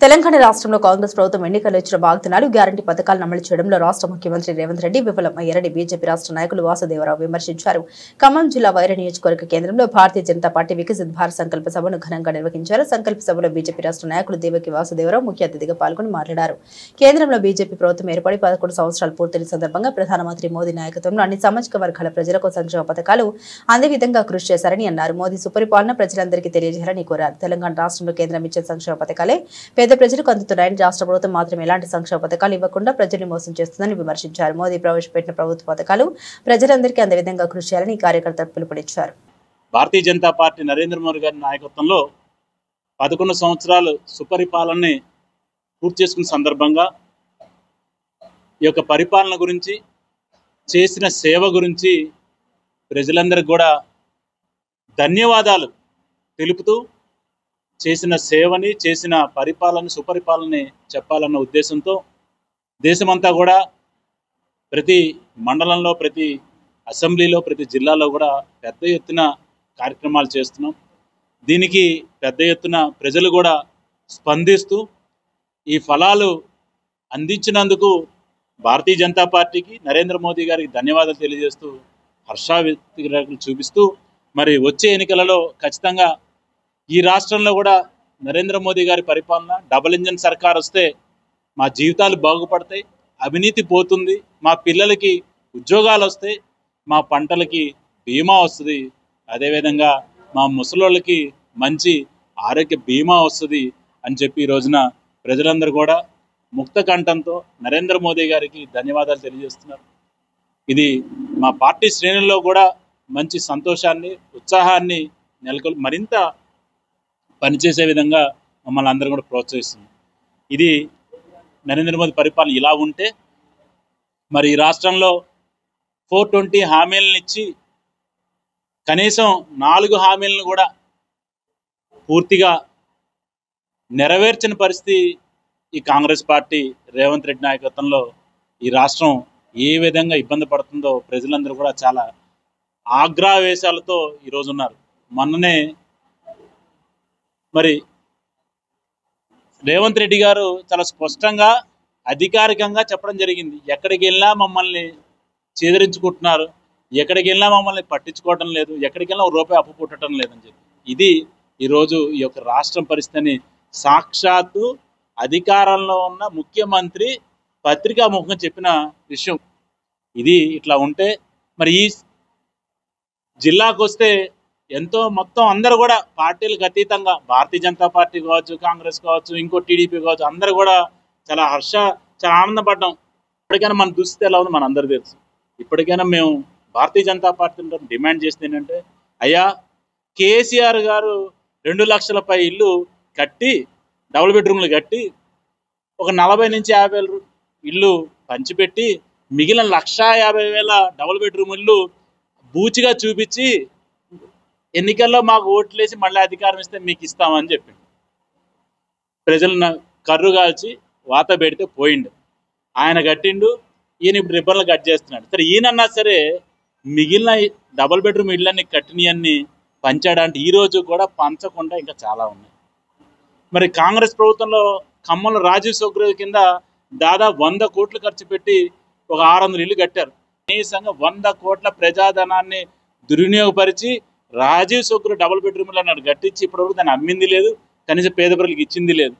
తెలంగాణ రాష్ట్రంలో కాంగ్రెస్ ప్రభుత్వం ఎన్నికల్లో ఇచ్చిన వాగ్దానాలు గ్యారంటీ పథకాలను అమలు చేయడంలో రాష్ట్ర ముఖ్యమంత్రి రేవంత్ రెడ్డి విఫలమయ్యారని బీజేపీ రాష్ట్ర నాయకులు వాసుదేవరావు విమర్శించారు. ఖమ్మం జిల్లా వైరా నియోజకవర్గ కేంద్రంలో భారతీయ జనతా పార్టీ వికసిత్ భారత్ సంకల్ప సభను ఘనంగా నిర్వహించారు. సంకల్ప సభలో బీజేపీ రాష్ట్ర నాయకులు దేవకి వాసుదేవరావు ముఖ్య అతిథిగా పాల్గొని మాట్లాడారు. కేంద్రంలో బీజేపీ ప్రభుత్వం ఏర్పడి 11 సంవత్సరాలు పూర్తయిన సందర్భంగా ప్రధానమంత్రి మోదీ నాయకత్వంలో అన్ని సామాజిక వర్గాల ప్రజలకు సంక్షేమ పథకాలు అందే విధంగా కృషి చేశారని అన్నారు. మోదీ సుపరిపాలన ప్రజలందరికీ తెలియజేయాలని కోరారు. తెలంగాణ రాష్ట్రంలో కేంద్రం ఇచ్చే సంక్షేమ పథకాలే పేద ప్రజలకు అందుతున్నాయని, రాష్ట్ర ప్రభుత్వం మాత్రం ఎలాంటి సంక్షేమ పథకాలు ఇవ్వకుండా ప్రజల్ని మోసం చేస్తుందని విమర్శించారు. మోదీ ప్రవేశపెట్టిన ప్రభుత్వ పథకాలు ప్రజలందరికీ అందే విధంగా కృషి చేయాలని కార్యకర్తలు పిలుపునిచ్చారు. భారతీయ జనతా పార్టీ నరేంద్ర మోదీ గారి నాయకత్వంలో 11 సంవత్సరాలు సుపరిపాలనని పూర్తి చేసుకున్న సందర్భంగా ఈ యొక్క పరిపాలన గురించి, చేసిన సేవ గురించి ప్రజలందరికీ కూడా ధన్యవాదాలు తెలుపుతూ చేసిన సేవని, చేసిన పరిపాలన, సుపరిపాలనని చెప్పాలన్న ఉద్దేశంతో దేశమంతా కూడా ప్రతి మండలంలో, ప్రతి అసెంబ్లీలో, ప్రతి జిల్లాలో కూడా పెద్ద ఎత్తున కార్యక్రమాలు చేస్తున్నాం. దీనికి పెద్ద ఎత్తున ప్రజలు కూడా స్పందిస్తూ ఈ ఫలాలు అందించినందుకు భారతీయ జనతా పార్టీకి, నరేంద్ర మోదీ గారికి ధన్యవాదాలు తెలియజేస్తూ హర్షాతిరేకాలు చూపిస్తూ మరి వచ్చే ఎన్నికలలో ఖచ్చితంగా ఈ రాష్ట్రంలో కూడా నరేంద్ర మోదీ గారి పరిపాలన, డబుల్ ఇంజన్ సర్కార్ వస్తే మా జీవితాలు బాగుపడతాయి, అవినీతి పోతుంది, మా పిల్లలకి ఉద్యోగాలు వస్తాయి, మా పంటలకి బీమా వస్తుంది, అదేవిధంగా మా ముసలోళ్ళకి మంచి ఆరోగ్య బీమా వస్తుంది అని చెప్పి ఈ రోజున ప్రజలందరూ కూడా ముక్త కంఠంతో నరేంద్ర మోదీ గారికి ధన్యవాదాలు తెలియజేస్తున్నారు. ఇది మా పార్టీ శ్రేణుల్లో కూడా మంచి సంతోషాన్ని, ఉత్సాహాన్ని నెలకొల్పి మరింత పనిచేసే విధంగా మమ్మల్ని అందరూ కూడా ప్రోత్సహిస్తుంది. ఇది నరేంద్ర మోదీ పరిపాలన ఇలా ఉంటే మరి ఈ రాష్ట్రంలో 420 హామీలను ఇచ్చి కనీసం 4 హామీలను కూడా పూర్తిగా నెరవేర్చిన పరిస్థితి ఈ కాంగ్రెస్ పార్టీ రేవంత్ రెడ్డి నాయకత్వంలో ఈ రాష్ట్రం ఏ విధంగా ఇబ్బంది పడుతుందో ప్రజలందరూ కూడా చాలా ఆగ్రహవేశాలతో ఈరోజు ఉన్నారు. మొన్ననే మరి రేవంత్ రెడ్డి గారు చాలా స్పష్టంగా, అధికారికంగా చెప్పడం జరిగింది, ఎక్కడికి వెళ్ళినా మమ్మల్ని చేదరించుకుంటున్నారు, ఎక్కడికి వెళ్ళినా మమ్మల్ని పట్టించుకోవటం లేదు, ఎక్కడికి వెళ్ళినా రూపాయి అప్పు పుట్టడం లేదని చెప్పి. ఇది ఈరోజు ఈ యొక్క రాష్ట్రం పరిస్థితిని సాక్షాత్తు అధికారంలో ఉన్న ముఖ్యమంత్రి పత్రికాముఖంగా చెప్పిన విషయం. ఇది ఇట్లా ఉంటే మరి ఈ జిల్లాకు వస్తే ఎంతో మొత్తం అందరూ కూడా పార్టీలకు అతీతంగా, భారతీయ జనతా పార్టీ కావచ్చు, కాంగ్రెస్ కావచ్చు, ఇంకో టీడీపీ కావచ్చు, అందరూ కూడా చాలా ఆనందపడ్డాం. ఇప్పటికైనా మన దుస్థితి ఎలా ఉంది మన అందరూ తెలుసు. ఇప్పటికైనా మేము భారతీయ జనతా పార్టీ డిమాండ్ చేస్తే ఏంటంటే, అయ్యా కేసీఆర్ గారు 2 లక్షల పై ఇల్లు కట్టి, డబుల్ బెడ్రూమ్లు కట్టి, ఒక 40 నుంచి 50 ఇల్లు పంచిపెట్టి మిగిలిన 1,50,000 డబుల్ బెడ్రూమ్ ఇల్లు బూచిగా చూపించి ఎన్నికల్లో మాకు ఓట్లేసి మళ్ళీ అధికారం ఇస్తే మీకు ఇస్తామని చెప్పిండు. ప్రజలను కర్రు కాల్చి వాత పెడితే పోయిండు. ఆయన కట్టిండు, ఈయన ఇప్పుడు రిబ్బన్లు కట్ చేస్తున్నాడు. సరే ఈయనన్నా సరే మిగిలిన డబుల్ బెడ్రూమ్ ఇళ్ళన్ని కట్టినవన్నీ పంచాడంటే ఈ రోజు కూడా పంచకుండా ఇంకా చాలా ఉన్నాయి. మరి కాంగ్రెస్ ప్రభుత్వంలో ఖమ్మంలో రాజీవ్ సౌకర్య కింద దాదాపు 100 కోట్లు ఖర్చు పెట్టి ఒక 600 ఇల్లు కట్టారు. కనీసంగా 100 కోట్ల ప్రజాధనాన్ని దుర్వినియోగపరిచి రాజీవ్ సౌకర్య డబుల్ బెడ్రూమ్లు అన్నాడు కట్టించి ఇప్పటివరకు దాన్ని అమ్మింది లేదు, కనీసం పేద ప్రజలకు ఇచ్చింది లేదు.